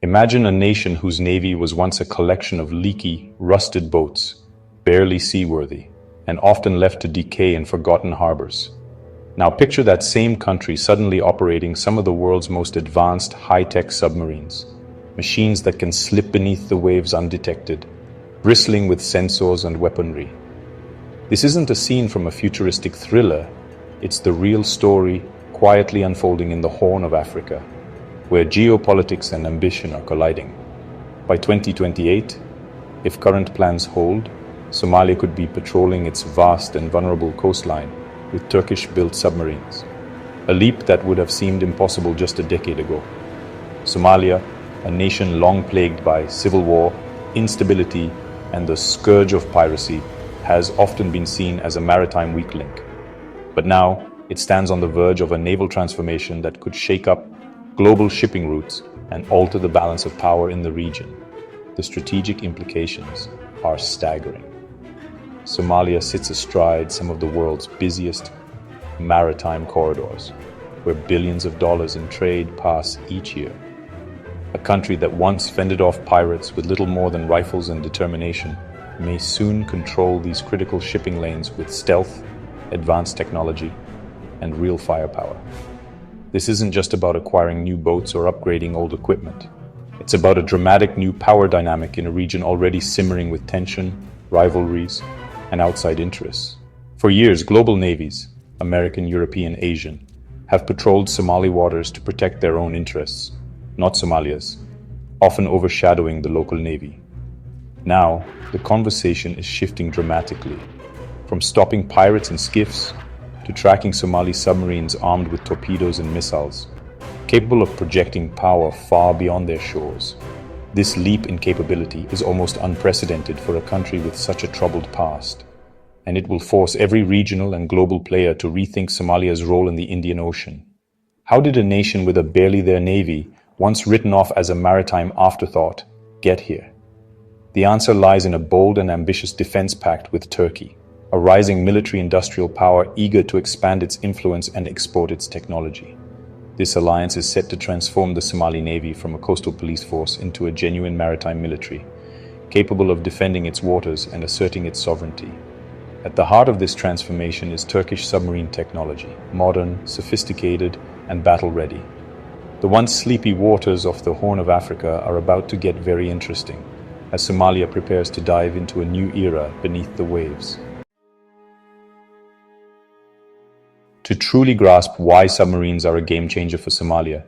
Imagine a nation whose navy was once a collection of leaky, rusted boats, barely seaworthy, and often left to decay in forgotten harbors. Now picture that same country suddenly operating some of the world's most advanced high-tech submarines, machines that can slip beneath the waves undetected, bristling with sensors and weaponry. This isn't a scene from a futuristic thriller, it's the real story quietly unfolding in the Horn of Africa, where geopolitics and ambition are colliding. By 2028, if current plans hold, Somalia could be patrolling its vast and vulnerable coastline with Turkish-built submarines, a leap that would have seemed impossible just a decade ago. Somalia, a nation long plagued by civil war, instability, and the scourge of piracy, has often been seen as a maritime weak link. But now, it stands on the verge of a naval transformation that could shake up global shipping routes and alter the balance of power in the region. The strategic implications are staggering. Somalia sits astride some of the world's busiest maritime corridors, where billions of dollars in trade pass each year. A country that once fended off pirates with little more than rifles and determination may soon control these critical shipping lanes with stealth, advanced technology, and real firepower. This isn't just about acquiring new boats or upgrading old equipment. It's about a dramatic new power dynamic in a region already simmering with tension, rivalries, and outside interests. For years, global navies, American, European, Asian, have patrolled Somali waters to protect their own interests, not Somalia's, often overshadowing the local navy. Now, the conversation is shifting dramatically, from stopping pirates and skiffs to tracking Somali submarines armed with torpedoes and missiles, capable of projecting power far beyond their shores. This leap in capability is almost unprecedented for a country with such a troubled past, and it will force every regional and global player to rethink Somalia's role in the Indian Ocean. How did a nation with a barely there navy, once written off as a maritime afterthought, get here? The answer lies in a bold and ambitious defense pact with Turkey, a rising military-industrial power eager to expand its influence and export its technology. This alliance is set to transform the Somali Navy from a coastal police force into a genuine maritime military, capable of defending its waters and asserting its sovereignty. At the heart of this transformation is Turkish submarine technology, modern, sophisticated, and battle-ready. The once sleepy waters of the Horn of Africa are about to get very interesting, as Somalia prepares to dive into a new era beneath the waves. To truly grasp why submarines are a game-changer for Somalia,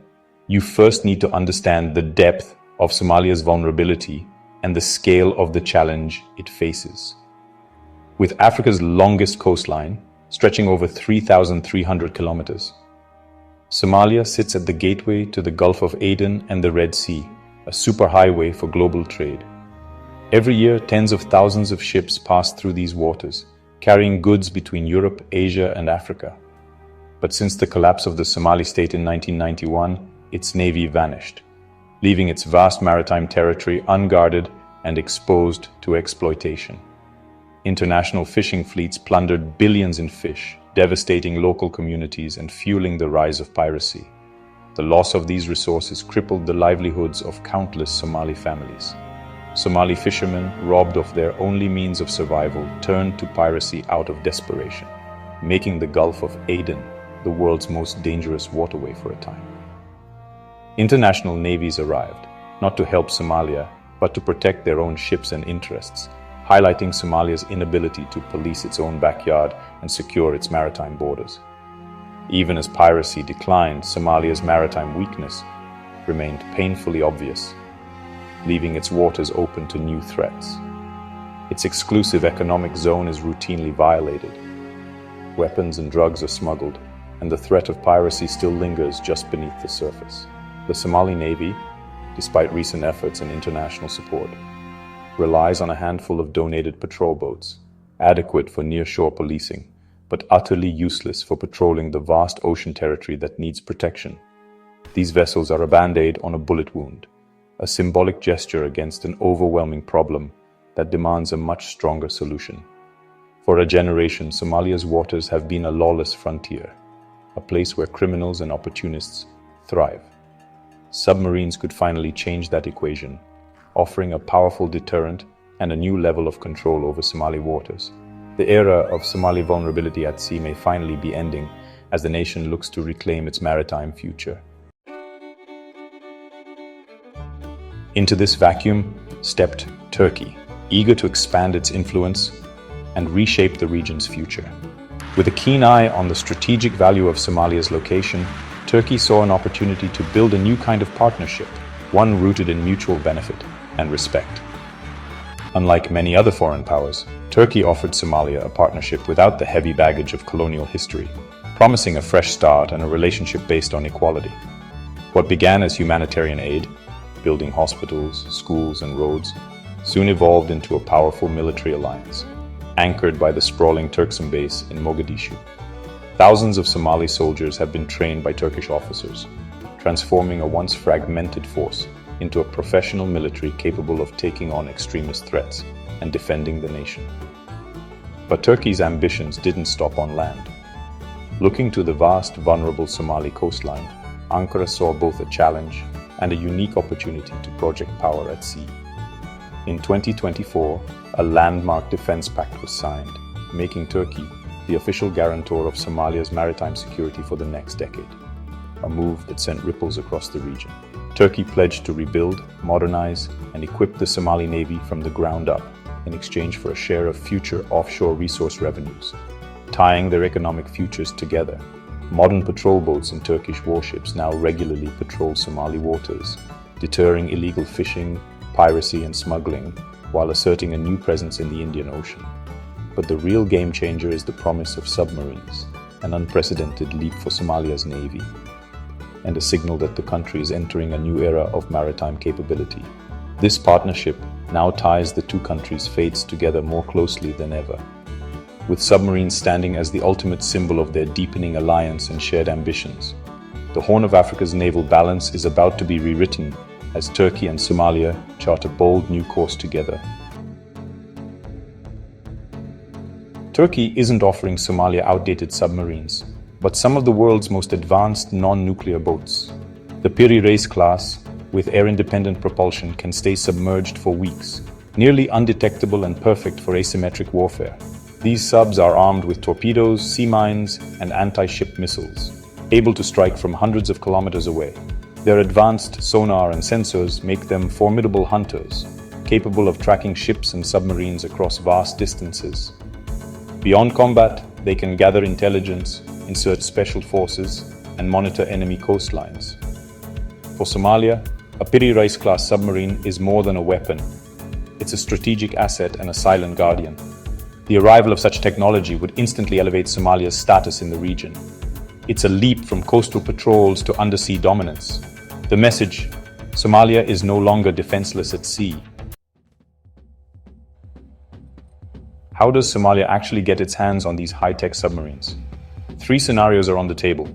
you first need to understand the depth of Somalia's vulnerability and the scale of the challenge it faces. With Africa's longest coastline, stretching over 3,300 kilometers, Somalia sits at the gateway to the Gulf of Aden and the Red Sea, a superhighway for global trade. Every year, tens of thousands of ships pass through these waters, carrying goods between Europe, Asia, and Africa. But since the collapse of the Somali state in 1991, its navy vanished, leaving its vast maritime territory unguarded and exposed to exploitation. International fishing fleets plundered billions in fish, devastating local communities and fueling the rise of piracy. The loss of these resources crippled the livelihoods of countless Somali families. Somali fishermen, robbed of their only means of survival, turned to piracy out of desperation, making the Gulf of Aden the world's most dangerous waterway for a time. International navies arrived, not to help Somalia, but to protect their own ships and interests, highlighting Somalia's inability to police its own backyard and secure its maritime borders. Even as piracy declined, Somalia's maritime weakness remained painfully obvious, leaving its waters open to new threats. Its exclusive economic zone is routinely violated. Weapons and drugs are smuggled, and the threat of piracy still lingers just beneath the surface. The Somali Navy, despite recent efforts and international support, relies on a handful of donated patrol boats, adequate for near-shore policing, but utterly useless for patrolling the vast ocean territory that needs protection. These vessels are a band-aid on a bullet wound, a symbolic gesture against an overwhelming problem that demands a much stronger solution. For a generation, Somalia's waters have been a lawless frontier, a place where criminals and opportunists thrive. submarines could finally change that equation, offering a powerful deterrent and a new level of control over Somali waters. The era of Somali vulnerability at sea may finally be ending as the nation looks to reclaim its maritime future. Into this vacuum stepped Turkey, eager to expand its influence and reshape the region's future. With a keen eye on the strategic value of Somalia's location, Turkey saw an opportunity to build a new kind of partnership, one rooted in mutual benefit and respect. Unlike many other foreign powers, Turkey offered Somalia a partnership without the heavy baggage of colonial history, promising a fresh start and a relationship based on equality. What began as humanitarian aid, building hospitals, schools, and roads, soon evolved into a powerful military alliance, anchored by the sprawling Turksum base in Mogadishu. Thousands of Somali soldiers have been trained by Turkish officers, transforming a once fragmented force into a professional military capable of taking on extremist threats and defending the nation. But Turkey's ambitions didn't stop on land. Looking to the vast, vulnerable Somali coastline, Ankara saw both a challenge and a unique opportunity to project power at sea. In 2024, a landmark defense pact was signed, making Turkey the official guarantor of Somalia's maritime security for the next decade, a move that sent ripples across the region. Turkey pledged to rebuild, modernize, and equip the Somali Navy from the ground up in exchange for a share of future offshore resource revenues, tying their economic futures together. Modern patrol boats and Turkish warships now regularly patrol Somali waters, deterring illegal fishing, piracy, and smuggling, while asserting a new presence in the Indian Ocean. But the real game changer is the promise of submarines, an unprecedented leap for Somalia's navy, and a signal that the country is entering a new era of maritime capability. This partnership now ties the two countries' fates together more closely than ever, with submarines standing as the ultimate symbol of their deepening alliance and shared ambitions. The Horn of Africa's naval balance is about to be rewritten as Turkey and Somalia chart a bold new course together. Turkey isn't offering Somalia outdated submarines, but some of the world's most advanced non-nuclear boats. The Piri Reis class, with air-independent propulsion, can stay submerged for weeks, nearly undetectable and perfect for asymmetric warfare. These subs are armed with torpedoes, sea mines, and anti-ship missiles, able to strike from hundreds of kilometers away. Their advanced sonar and sensors make them formidable hunters, capable of tracking ships and submarines across vast distances. Beyond combat, they can gather intelligence, insert special forces, and monitor enemy coastlines. For Somalia, a Piri Reis-class submarine is more than a weapon. It's a strategic asset and a silent guardian. The arrival of such technology would instantly elevate Somalia's status in the region. It's a leap from coastal patrols to undersea dominance. The message: Somalia is no longer defenseless at sea. How does Somalia actually get its hands on these high-tech submarines? 3 scenarios are on the table.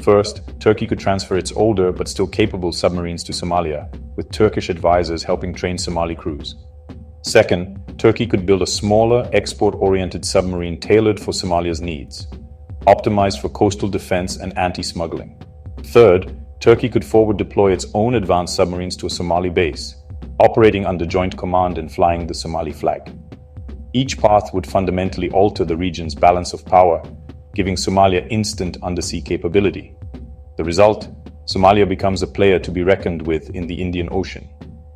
First, Turkey could transfer its older but still capable submarines to Somalia, with Turkish advisors helping train Somali crews. Second, Turkey could build a smaller, export-oriented submarine tailored for Somalia's needs, optimized for coastal defense and anti-smuggling. Third, Turkey could forward deploy its own advanced submarines to a Somali base, operating under joint command and flying the Somali flag. Each path would fundamentally alter the region's balance of power, giving Somalia instant undersea capability. The result: Somalia becomes a player to be reckoned with in the Indian Ocean.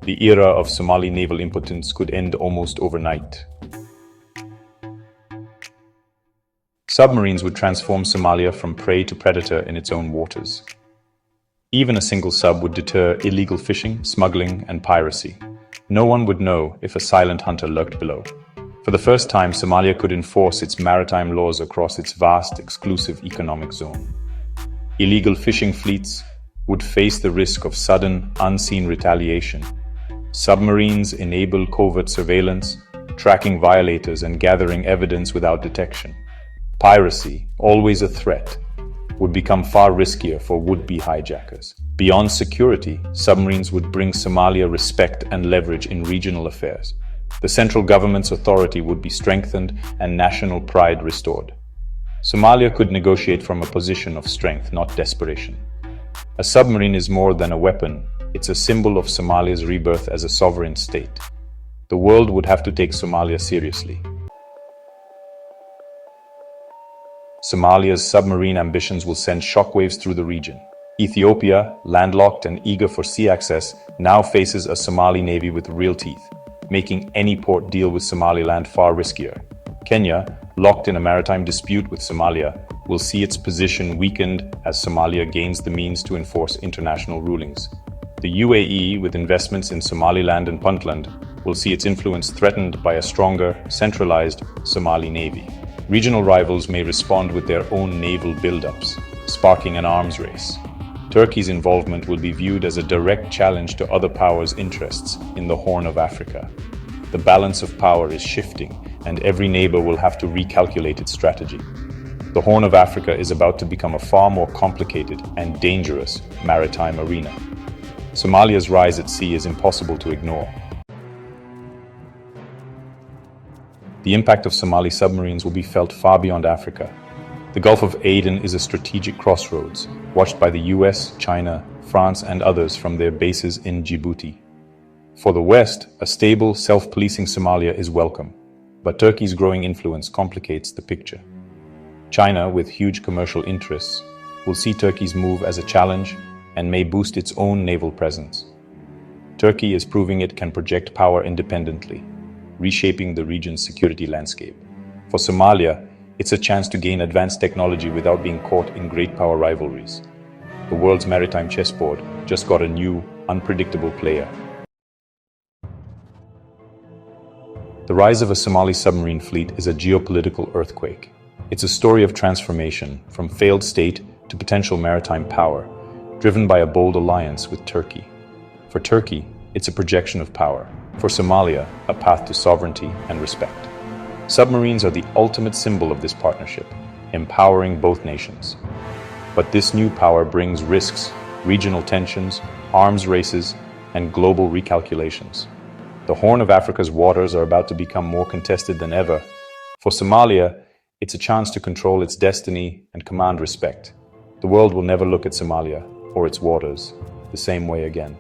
The era of Somali naval impotence could end almost overnight. Submarines would transform Somalia from prey to predator in its own waters. Even a single sub would deter illegal fishing, smuggling, and piracy. No one would know if a silent hunter lurked below. For the first time, Somalia could enforce its maritime laws across its vast, exclusive economic zone. Illegal fishing fleets would face the risk of sudden, unseen retaliation. Submarines enable covert surveillance, tracking violators and gathering evidence without detection. Piracy, always a threat, would become far riskier for would-be hijackers. Beyond security, submarines would bring Somalia respect and leverage in regional affairs. The central government's authority would be strengthened and national pride restored. Somalia could negotiate from a position of strength, not desperation. A submarine is more than a weapon, it's a symbol of Somalia's rebirth as a sovereign state. The world would have to take Somalia seriously. Somalia's submarine ambitions will send shockwaves through the region. Ethiopia, landlocked and eager for sea access, now faces a Somali navy with real teeth, making any port deal with Somaliland far riskier. Kenya, locked in a maritime dispute with Somalia, will see its position weakened as Somalia gains the means to enforce international rulings. The UAE, with investments in Somaliland and Puntland, will see its influence threatened by a stronger, centralized Somali navy. Regional rivals may respond with their own naval buildups, sparking an arms race. Turkey's involvement will be viewed as a direct challenge to other powers' interests in the Horn of Africa. The balance of power is shifting, and every neighbor will have to recalculate its strategy. The Horn of Africa is about to become a far more complicated and dangerous maritime arena. Somalia's rise at sea is impossible to ignore. The impact of Somali submarines will be felt far beyond Africa. The Gulf of Aden is a strategic crossroads, watched by the US, China, France, and others from their bases in Djibouti. For the West, a stable, self-policing Somalia is welcome, but Turkey's growing influence complicates the picture. China, with huge commercial interests, will see Turkey's move as a challenge and may boost its own naval presence. Turkey is proving it can project power independently, reshaping the region's security landscape. For Somalia, it's a chance to gain advanced technology without being caught in great power rivalries. The world's maritime chessboard just got a new, unpredictable player. The rise of a Somali submarine fleet is a geopolitical earthquake. It's a story of transformation from failed state to potential maritime power, driven by a bold alliance with Turkey. For Turkey, it's a projection of power. For Somalia, a path to sovereignty and respect. Submarines are the ultimate symbol of this partnership, empowering both nations. But this new power brings risks, regional tensions, arms races, and global recalculations. The Horn of Africa's waters are about to become more contested than ever. For Somalia, it's a chance to control its destiny and command respect. The world will never look at Somalia or its waters the same way again.